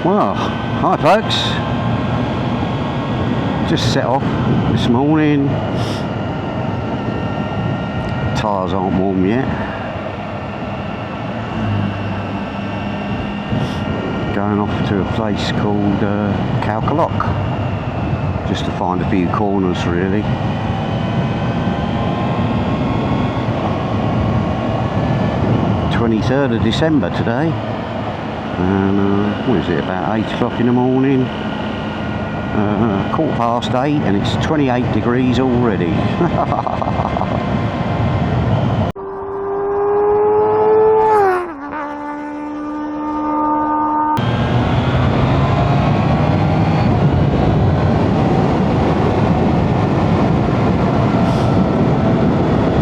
Well, hi folks. Just set off this morning. Tyres aren't warm yet. Going off to a place called Calcalock, just to find a few corners really. (23rd of December today, and what is it, about 8 o'clock in the morning, 8:15, and it's 28 degrees already.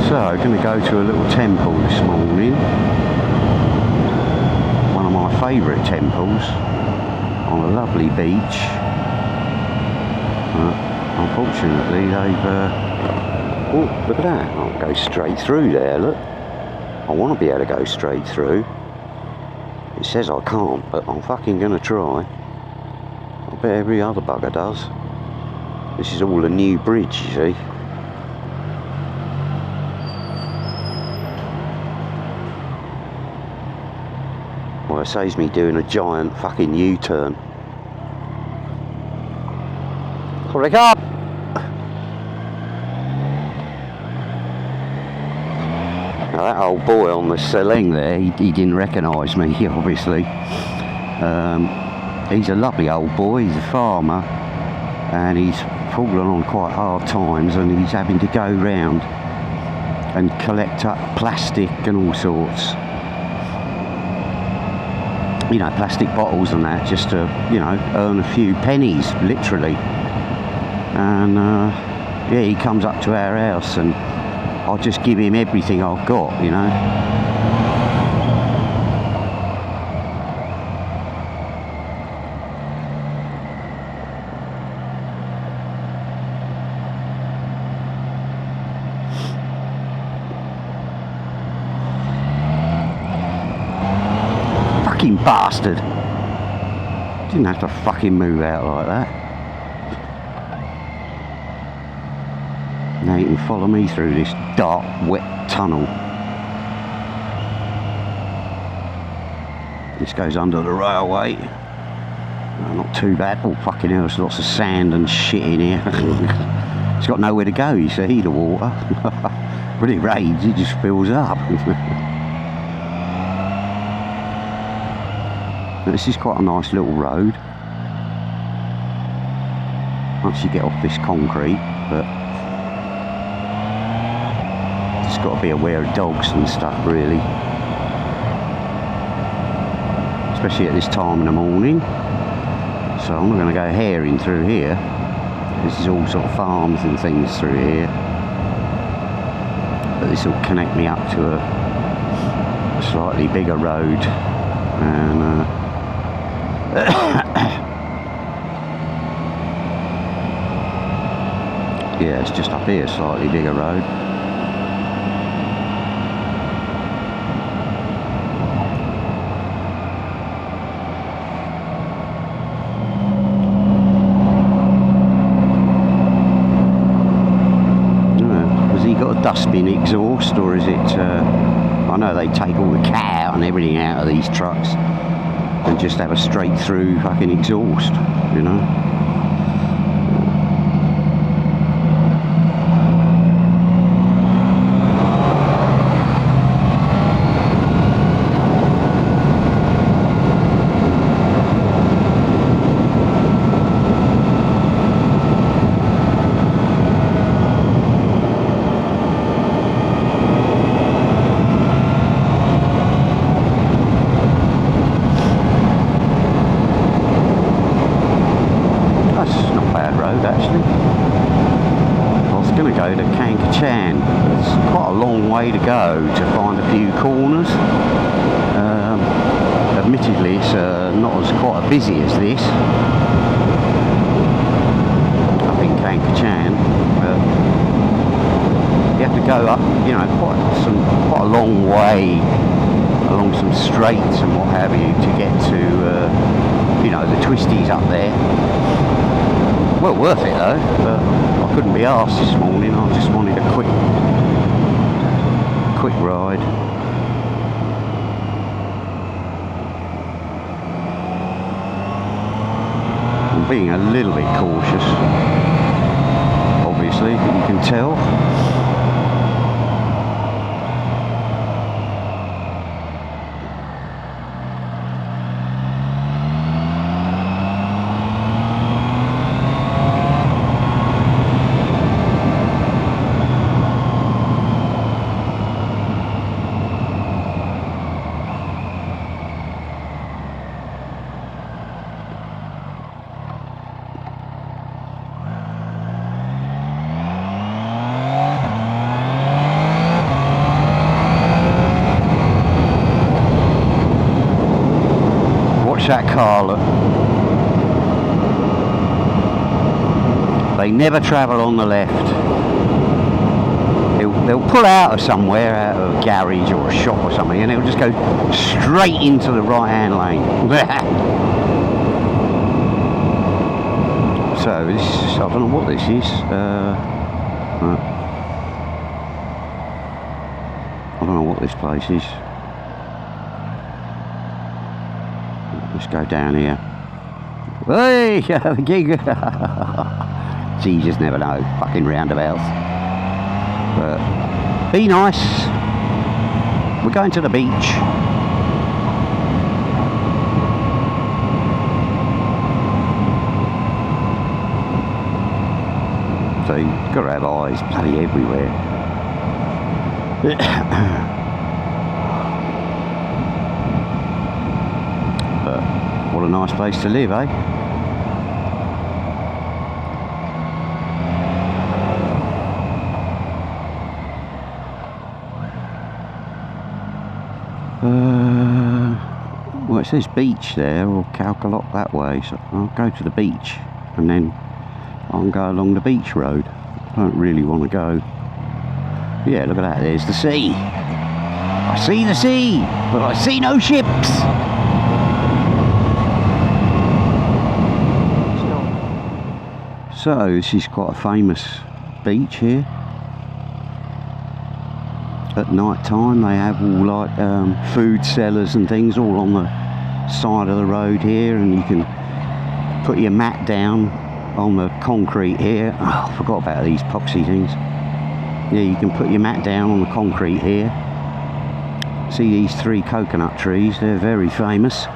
So, going to go to a little temple this morning. One of my favourite temples on a lovely beach. Unfortunately, they've. Oh, look at that! I'll go straight through there. Look, I want to be able to go straight through. It says I can't, but I'm fucking going to try. I bet every other bugger does. This is all a new bridge, you see. Well, it saves me doing a giant fucking U-turn. Quick up! Now that old boy on the ceiling there, he didn't recognise me, obviously. He's a lovely old boy, he's a farmer, and he's fallen on quite hard times, and he's having to go round and collect up plastic and all sorts. You know, plastic bottles and that, just to, you know, earn a few pennies, literally. And yeah, he comes up to our house and I'll just give him everything I've got, you know. Fucking bastard! Didn't have to fucking move out like that. Now you can follow me through this dark, wet tunnel. This goes under the railway. Not too bad. Oh fucking hell, there's lots of sand and shit in here. It's got nowhere to go, you see, the water. When it rains, it just fills up. This is quite a nice little road once you get off this concrete, but just got to be aware of dogs and stuff really, especially at this time in the morning. So I'm not going to go herring through here. This is all sort of farms and things through here, but this will connect me up to a slightly bigger road, and yeah, it's just up here, slightly bigger road. Has he got a dustbin exhaust, or is it, I know they take all the cat out and everything out of these trucks and just have a straight through fucking exhaust, you know. It's quite a long way to go to find a few corners. Admittedly, it's not as quite as busy as this up in Kankachan, but you have to go up, you know, quite a long way along some straights and what have you to get to, you know, the twisties up there. Well worth it though, but I couldn't be arsed this morning. I just wanted a quick ride. I'm being a little bit cautious, obviously, you can tell. That car, look. They never travel on the left. They'll pull out of somewhere, out of a garage or a shop or something, and it'll just go straight into the right hand lane. So this, I don't know what this is. I don't know what this place is. Let's go down here. Hey, the gig. Gee, you just never know. Fucking roundabouts. But be nice. We're going to the beach. So you've got to have eyes bloody everywhere. What a nice place to live, eh? Well, it says beach there, or Calcalock that way, so I'll go to the beach and then I'll go along the beach road. I don't really want to go. Yeah, look at that, there's the sea. I see the sea, but I see no ships. So this is quite a famous beach here. At night time they have all like food sellers and things all on the side of the road here, and you can put your mat down on the concrete here. Oh, I forgot about these epoxy things. Yeah, you can put your mat down on the concrete here. See these 3 coconut trees, they're very famous.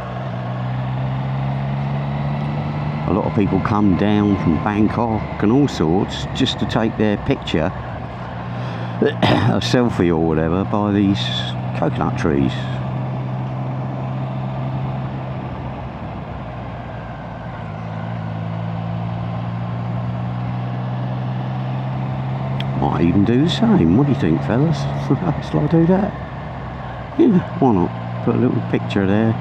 A lot of people come down from Bangkok and all sorts just to take their picture, a selfie or whatever, by these coconut trees. Might even do the same. What do you think, fellas? Shall I do that? Yeah, why not? Put a little picture there.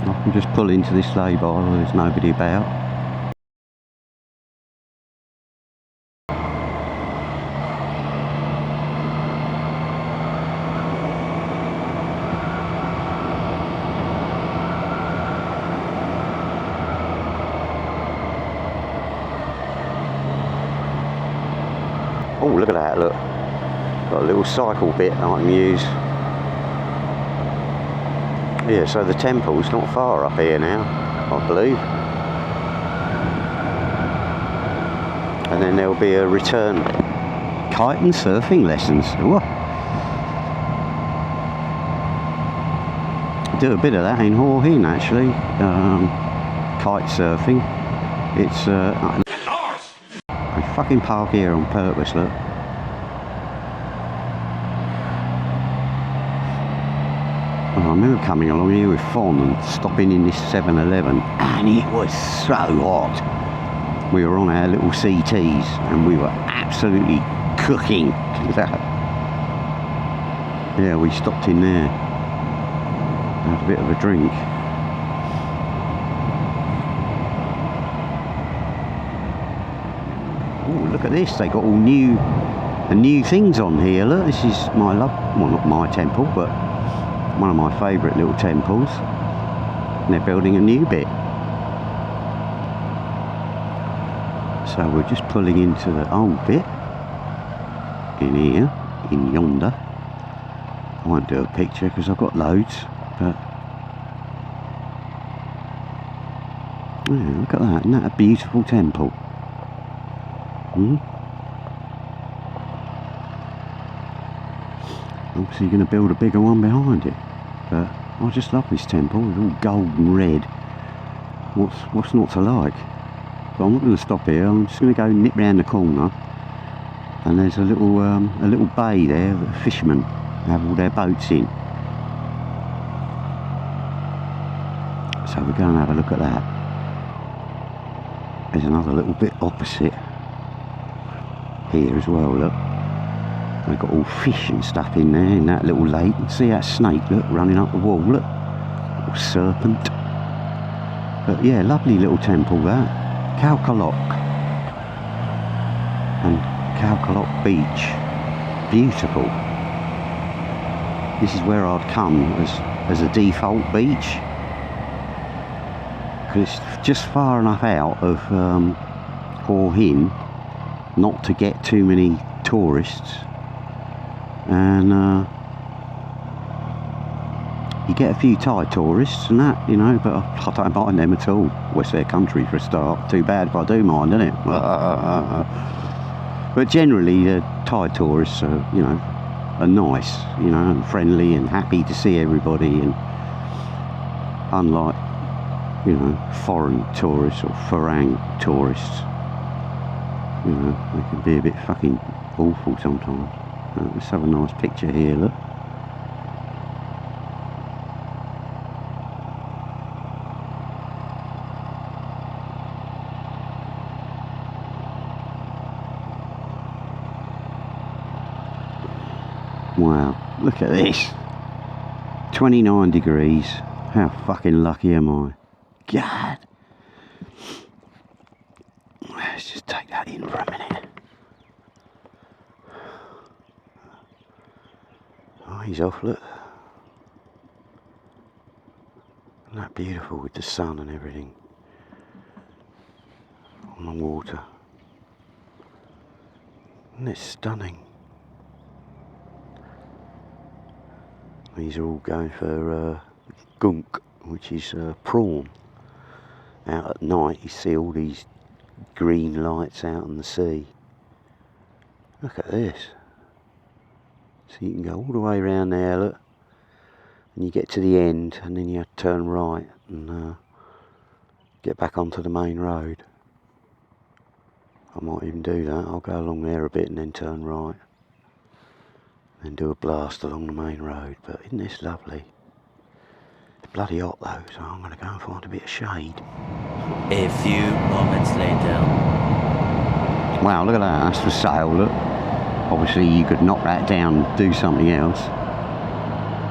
I can just pull into this lay-by where there's nobody about. Oh, look at that, look. Got a little cycle bit I can use. Yeah, so the temple's not far up here now, I believe. And then there'll be a return kite and surfing lessons. Ooh. I do a bit of that in Horhin actually. Kite surfing. It's I fucking park here on purpose, look. I remember coming along here with Fon and stopping in this 7-Eleven, and it was so hot. We were on our little CTs and we were absolutely cooking. Yeah, we stopped in there, had a bit of a drink. Oh, look at this, they got all new things on here. Look, this is my well, not my temple, but one of my favourite little temples. and they're building a new bit. So we're just pulling into the old bit in here, in yonder. I won't do a picture because I've got loads, but yeah, look at that, isn't that a beautiful temple? Obviously you're going to build a bigger one behind it, but I just love this temple. It's all gold and red. What's not to like? But I'm not going to stop here. I'm just going to go nip round the corner, and there's a little bay there that fishermen have all their boats in. So we're going to have a look at that. There's another little bit opposite here as well, look. They've got all fish and stuff in there, in that little lake. See that snake, look, running up the wall, look. Little serpent. But yeah, lovely little temple that. Calcalock. And Calcalock Beach. Beautiful. This is where I'd come as a default beach. Because it's just far enough out of Hore Hin not to get too many tourists. And you get a few Thai tourists and that, you know, but I don't mind them at all. West their country for a start. Too bad if I do mind, isn't it? But generally the Thai tourists are, you know, are nice, you know, and friendly and happy to see everybody, and unlike, you know, foreign tourists or Farang tourists, you know, they can be a bit fucking awful sometimes. Let's have a nice picture here, look. Wow, look at this. 29 degrees. How fucking lucky am I? God. Let's just take that in for a minute. Oh, he's off, look. Isn't that beautiful with the sun and everything on the water? Isn't it stunning? These are all going for gunk, which is prawn. Out at night you see all these green lights out on the sea. Look at this. So you can go all the way around there, look, and you get to the end, and then you have to turn right and get back onto the main road. I might even do that. I'll go along there a bit and then turn right, then do a blast along the main road. But isn't this lovely? It's bloody hot though, so I'm going to go and find a bit of shade. A few moments later. Wow, look at that, that's for sale, look. Obviously you could knock that down and do something else.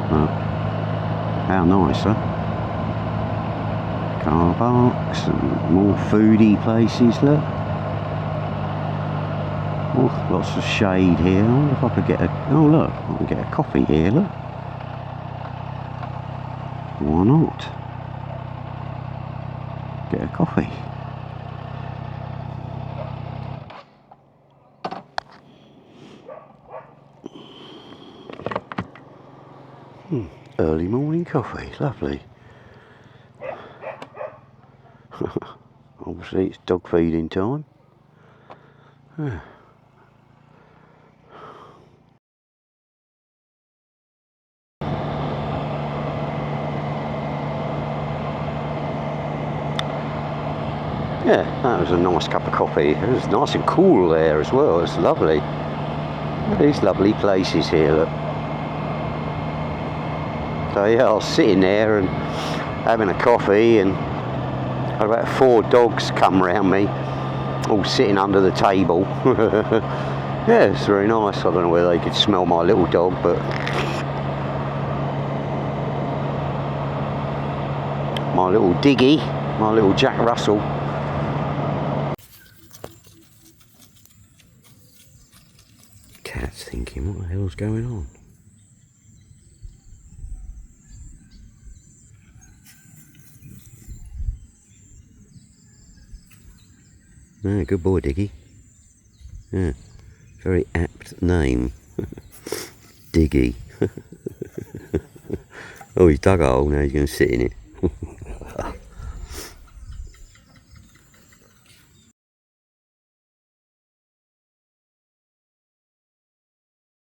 But how nice, huh? Car parks and more foodie places, look. Oh, lots of shade here. I wonder if I could get a... Oh look, I can get a coffee here, look. Why not? Get a coffee. Early morning coffee, lovely. Obviously it's dog feeding time. Yeah. Yeah, that was a nice cup of coffee. It was nice and cool there as well. It's lovely. These lovely places here, look. So yeah, I was sitting there and having a coffee, and about 4 dogs come round me, all sitting under the table. Yeah, it's very nice. I don't know whether they could smell my little dog, but my little Diggy, my little Jack Russell. Cat's thinking, what the hell's going on? Yeah, good boy, Diggy. Yeah, very apt name. Diggy. Oh, he's dug a hole, now he's going to sit in it.